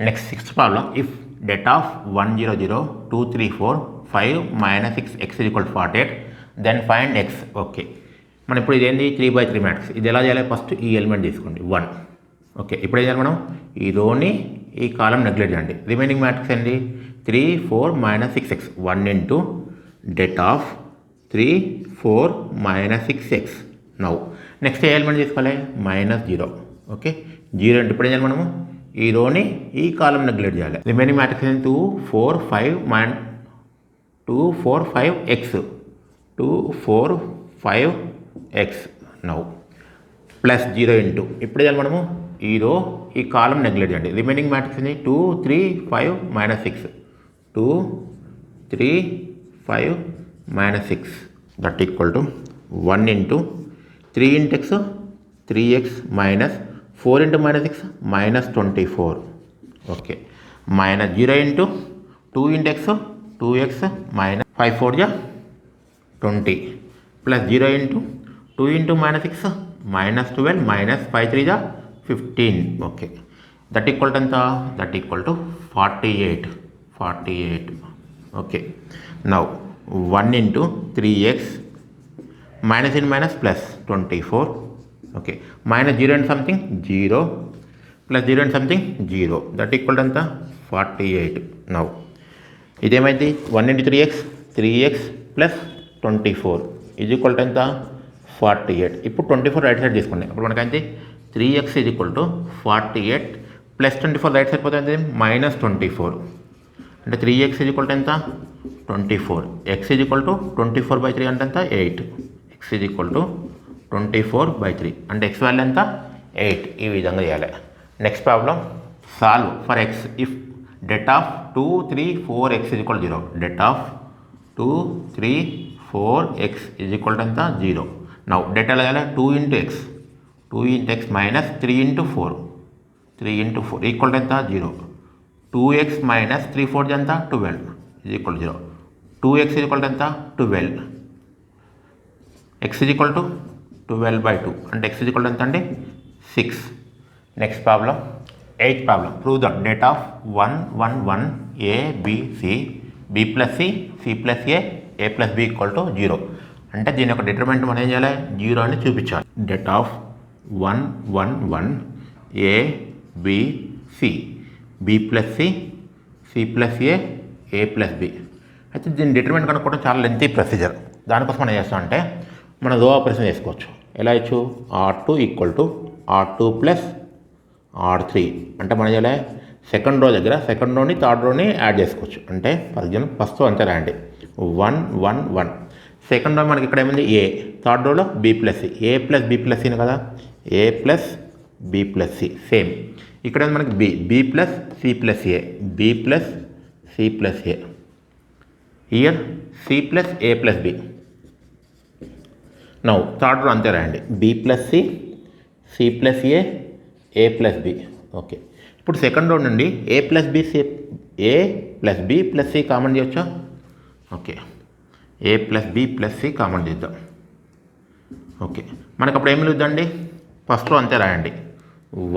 Next sixth problem, if det of 1 0 0 2 3 4 5 minus 6 x is equal to 48 then find x. Okay, మనం ఇప్పుడు ఇదేంటి 3/3 matrix. ఇది ఎలా చేయాలి? ఫస్ట్ ఈ ఎలిమెంట్ తీసుకోండి 1. ఓకే, ఇప్పుడు ఏం చేయాలి? మనం ఈ రోని ఈ కాలం నెగ్లెక్ట్ చేయండి. రిమైనింగ్ మ్యాట్రిక్స్ ఏంటి? 3 4 minus 6x 1 into det of 3 4 minus 6x. Now next A element తీసుకోవాలి? -0. ఓకే, 0 అంటే ఇప్పుడు ఏం చేయాలి? మనము ఈ రోని ఈ కాలం నెగ్లెక్ట్ చేయాలి. Remaining matrix 2 4 5 x 2 4 5 x. Now plus 0 into ఇప్పుడు చేయాలి మనము ఈ రో ఈ కాలం నెగ్లెక్ట్ చేయండి. Remaining matrix 2 3 5 minus 6 2 3 5 minus 6 that equal to 1 into 3 into x 3x minus 4 into minus 6 minus 24. Okay, minus 0 into 2 into x 2x minus 5 4 ja 20 plus 0 into 2 into minus 6 minus 12 minus 5 3 ja 15. Okay, that equal to ఎంత? That equal to 48. Okay, now 1 into 3x minus in minus plus 24. Okay, minus 0 and something 0 plus 0 and something 0 that equal to ఎంత? 48. Now ఇదేమైంది? 1 into 3x plus 24 is equal to ఎంత? 48. ఇప్పుడు 24 right side తీసుకోండి. అప్పుడు మనకైతే 3x is equal to 48 plus 24 right side పోతుంది -24. అంటే 3x is equal to ఎంత? 24. x ఈజ్ ఈక్వల్ టు 24/3 అంటే ఎంత? 8. x ఈజ్ ఈక్వల్ టు 24/3 అంటే x వాల్యూ ఎంత? 8. ఈ విధంగా చేయాలి. Next problem, solve for x if det of 2 3 4x is equal to 0. det of 2 3 4x is equal to ఎంత? 0. Now det ఎలా చేయాలి? 2 into x minus 3 into 4 equal to ఎంత? 0. 2x minus 3 4 ఎంత? 12 is equal to 0. 2x is equal to ఎంత? 12. x is equal to 12/2 అంటే x is equal to ఎంత అండి? 6. Next problem, eighth problem, prove that det of 1 1 1 a b c b plus c c plus a plus b equal to 0. అంటే దీని యొక్క determinant మనం ఏం చేయాలి? 0 అని చూపించాలి. det of 1 1 1 a b c b plus c c plus a plus b. అయితే దీని డిటర్మినెంట్ కనుక్కోవడం చాలా లెంతీ ప్రొసీజర్. దానికోసం మనం చేస్తామంటే మనం రో ఆపరేషన్ చేసుకోవచ్చు. ఎలా ఇచ్చు? r2 equal to r2 plus r3 అంటే మనం చేయాలి? సెకండ్ రో దగ్గర సెకండ్ రోని థర్డ్ రోని యాడ్ చేసుకోవచ్చు. అంటే ఫర్ ఎగ్జాంపుల్ ఫస్ట్ అంతే రాయండి 1 1 1. సెకండ్ రో మనకి ఇక్కడ ఏమైంది? ఏ. థర్డ్ రోలో b plus C. A plus B plus సిని కదా? A plus B plus C. Same ఇక్కడ మనకి B plus C plus A. B plus C plus A. Here C plus A plus B. Now third row అంతే రాయండి B plus C C plus A plus B. Okay, ఇప్పుడు second row నుండి A plus B plus C common చేయొచ్చా? Okay, A plus B plus C common చేద్దాం. Okay, మనకు అప్పుడు ఏం మిలుద్దండి? First row అంతే రాయండి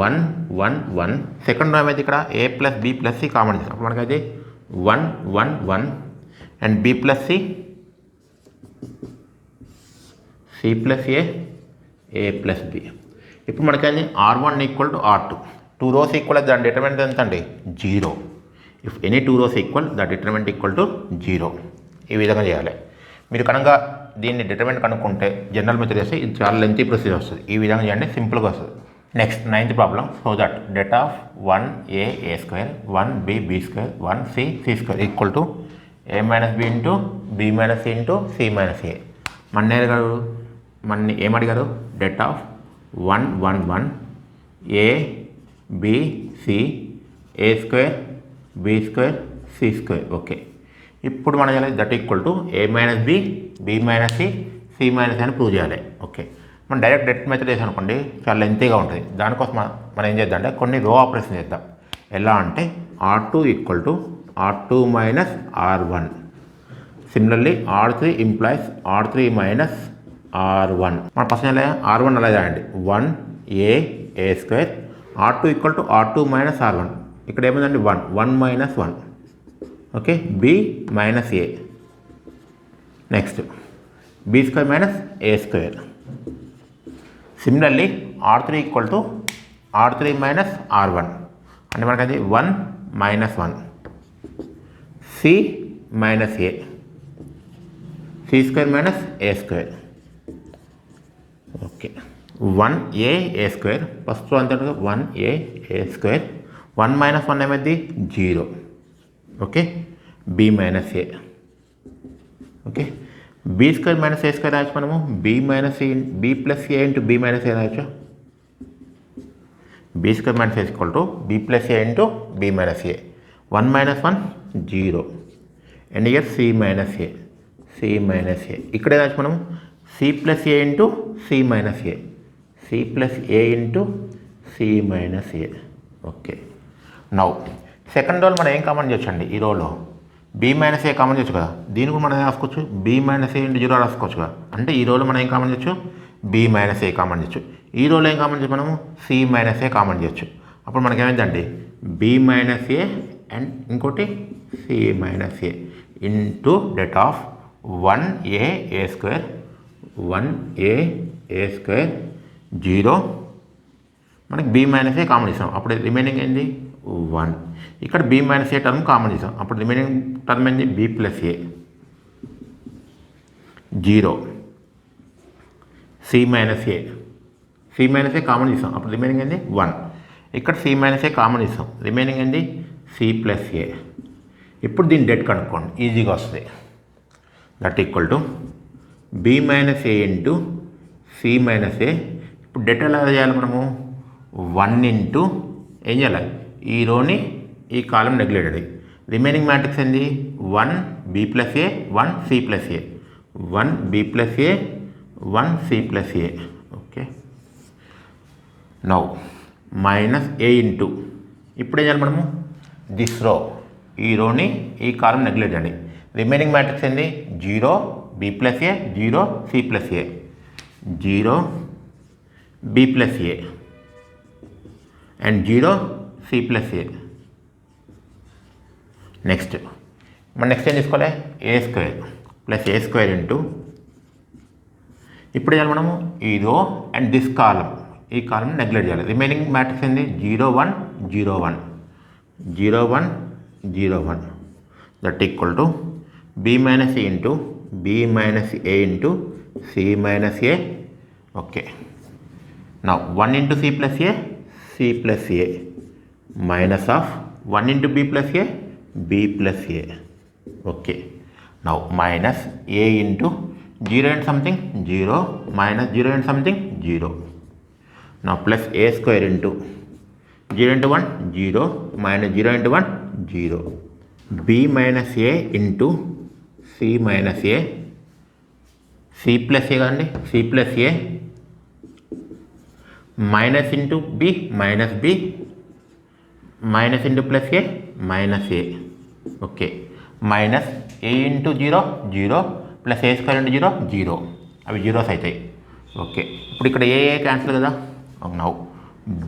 1 1 1. సెకండ్ రో ఏమైతే ఇక్కడ A plus B plus C common చేస్తాం. అప్పుడు మనకైతే 1 1 1 and B plus C plus A plus B. ఇప్పుడు మనకైతే r1 equal to r2. 2 rows equal దాని డిటర్మినెంట్ ఎంత అండి? 0. If any 2 rows equal the determinant equal to 0. ఈ విధంగా చేయాలి. మీరు కనుక దీన్ని డిటర్మినెంట్ కనుక్కుంటే జనరల్ మెథడ్ చేస్తే ఇది చాలా లెంతీ ప్రొసీజర్ వస్తుంది. ఈ విధంగా చేయండి, సింపుల్గా వస్తుంది. Next ninth problem, so that det of 1a a² 1b b² 1c c² equal to a minus B into B minus C into C minus A. మన ఏమడిగారు? det of 1 1 1 a b c a² b² c². Okay, ఇప్పుడు మనం చేయాలి that equal to A minus B B minus C C minus అని prove చేయాలి. Okay, మనం direct det method చేసాం అనుకోండి చాలా లెంతీగా ఉంటుంది. దానికోసం మనం ఏం చేద్దాం అంటే కొన్ని రో ఆపరేషన్ చేద్దాం. ఎలా అంటే r2 equal to r2 minus r1. Similarly r3 implies r3 minus r1. మన ఫస్ట్ r1 అలా చేయండి 1 a² r2 equal to r2 minus r1. ఇక్కడ ఏముందండి 1 minus 1. Okay, B minus A. Next B square minus A square. Similarly R3 equal to R3 minus R1 అంటే మనకి అది 1 minus 1 C minus A, C square minus A square. Okay, 1a A square first అంతా 1a A square. 1 minus 1 ఏమైంది 0. Okay, B minus A. Okay, B square minus A square రాయొచ్చు మనము. B minus A B plus A into B minus A రాయొచ్చు. B square minus A equal to B plus A into B minus A. 1 minus 1 0 and here C minus A, C minus A. ఇక్కడే రాయొచ్చు మనము C plus A into C minus A, C plus A into C minus A. Okay, now second రోల్ మనం ఏం common చేయొచ్చండి ఈ రోలో? B minus A common చేయొచ్చు కదా. దీని కూడా మనం ఏం రాసుకోవచ్చు? బి మైనస్ ఏ ఇంటూ 0 రాసుకోవచ్చు కదా. అంటే ఈ రోలో మనం ఏం కామన్ చేయొచ్చు? బి మైనస్ ఏ కామన్ చేయొచ్చు. ఈ రోలో ఏం కామన్ చేయొచ్చు మనము? సి మైనస్ ఏ కామన్ చేయొచ్చు. అప్పుడు మనకి ఏమైందండి బి మైనస్ ఏ అండ్ ఇంకోటి C minus A into det of 1a A square, 1a A square 0. మనకి బి మైనస్ ఏ కామన్ చేసాం, అప్పుడు రిమైనింగ్ ఏంది 1. ఇక్కడ B minus A term common చేసాం, అప్పుడు రిమైనింగ్ టర్మ్ ఏంది B plus A 0. C minus A, C minus A common చేసాం, అప్పుడు రిమైనింగ్ ఏంది 1. ఇక్కడ సి మైనస్ ఏ కామన్ చేసాం, రిమైనింగ్ ఏంది సి ప్లస్ ఏ. ఇప్పుడు దీన్ని డెట్ కనుక్కోండి, ఈజీగా వస్తుంది. That equal to B minus A into C minus A. ఇప్పుడు డెట్ ఎలా చేయాలి మనము? 1 ఇంటూ ఏం చేయాలి? ఈ రోని ఈ కాలం నెగ్లెక్టెడ్. రిమైనింగ్ మ్యాట్రిక్స్ ఏంది 1 B plus A 1 C plus A, 1 B plus A 1 C plus A. Okay, now minus A into ఇప్పుడు ఏం చేయాలి మనము? దిస్ రో, ఈ రోని ఈ కాలం నెగ్లెక్ట్ చేయండి. రిమైనింగ్ మ్యాట్రిక్స్ ఏంది 0 B plus A 0 C plus A, 0 B plus A and 0 C plus A. Next మనం నెక్స్ట్ ఏం తీసుకోవాలి? A square plus A square into ఇప్పుడు చేయాలి మనము ఈ రో అండ్ దిస్ కాలం, ఈ కాలం నెగ్లెక్ట్ చేయాలి. రిమైనింగ్ మ్యాట్రిక్స్ ఏంది 0 1 0 1 0 1 0 1. That equal to B minus A into B minus A into C minus A. Okay, now 1 into C plus A C plus A minus of 1 into B plus A B plus A. Okay, now minus A into 0 and something 0 minus 0 and something 0. Now plus A square into 0 into 1 0 minus 0 into 1 0. B minus A into C minus A, C plus A కదండి, C plus A minus into B minus B minus into plus A minus A. Okay, minus A into 0 0 plus A square into 0 0, అవి zeros అవుతాయి. Okay, ఇప్పుడు ఇక్కడ A cancel కదా. Now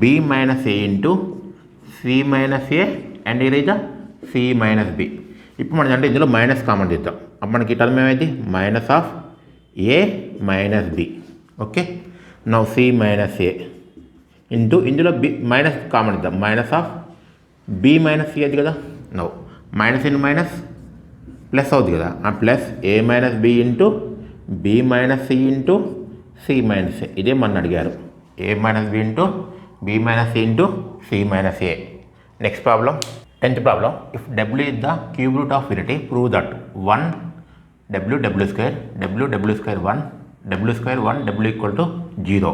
B minus A into C minus A and erase C minus B. ఇప్పుడు మనం అంటే ఇందులో minus common చేద్దాం, అప్పుడు మనకి ఈ టర్మ్ ఏమైంది minus of A minus B. Okay, now C minus A into ఇందులో బి మైనస్ కామన్ ఇద్దాం, minus of B minus C అది కదా. Now minus into minus plus అవుతుంది కదా, ఆ plus A minus B into B minus C into C minus A. ఇదే మన అడిగారు, A minus B into B minus C into C minus A. Next problem 10th problem. If W is the cube root of unity prove that 1 W W square W W square 1 W square 1 W equal to 0.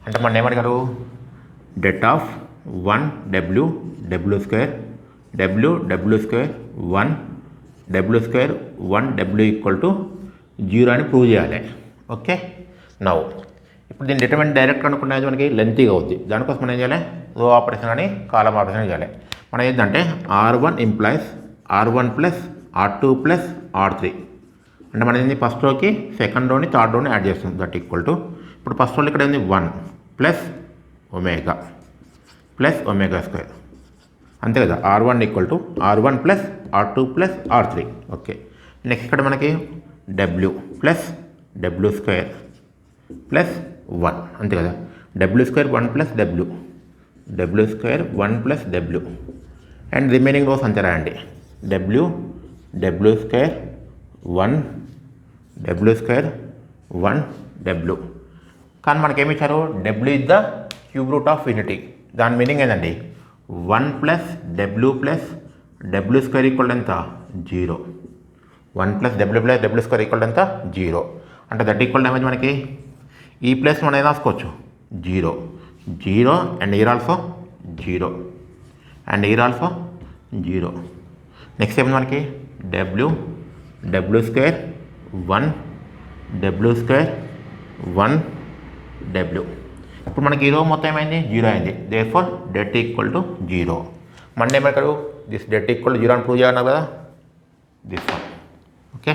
అంటే మనం ఏమడిగారు? Det of 1 W W square W W square 1 W square 1 W equal to 0 అని prove చేయాలి. Okay, now ఇప్పుడు దీన్ని determinant direct అనుకున్నది మనకి లెంతీగా అవుద్ది. దానికోసం మనం ఏం చేయాలి? రో ఆపరేషన్ అని కాలం ఆపరేషన్ చేయాలి. మనం ఏంటంటే R1 implies R1 plus R2 plus R3. అంటే మనం ఏంది ఫస్ట్ రోకి సెకండ్ రోని థర్డ్ రోని యాడ్ చేస్తుంది. దట్ ఈక్వల్ టు ఇప్పుడు ఫస్ట్ రోలో ఇక్కడ ఏంది 1 ప్లస్ ఒమేగా స్క్వేర్ అంతే కదా, R1 equal to R1 plus R2 plus R3. Okay, next ఇక్కడ మనకి W plus W square plus 1 అంతే కదా, W square 1 plus W square 1 plus W and remaining rows అంతే రాయండి. W square 1 W square 1 W. కానీ మనకేమి ఇచ్చారు, W is the cube root of unity. దాని మీనింగ్ ఏంటండి, 1 ప్లస్ W స్క్వేర్ ఈక్వల్ ఎంత 0. 1 ప్లస్ W స్క్వేర్ ఈక్వల్ ఎంత 0. అంటే దట్ ఈక్వల్ ఏమైంది మనకి, ఈ ప్లస్ మనం ఏం రాసుకోవచ్చు 0 and year also 0 and year also 0. Next ఏమైంది మనకి W square 1 W square 1 W. ఇప్పుడు మనకి ఈ రో మొత్తం ఏమైంది 0 అయింది. Therefore debt equal to 0. మన ఏమక్కడ దిస్ డెట్ ఈక్వల్ టు 0 అని ప్రూవ్ చేయాలన్నారు కదా, దిస్ వన్. ఓకే.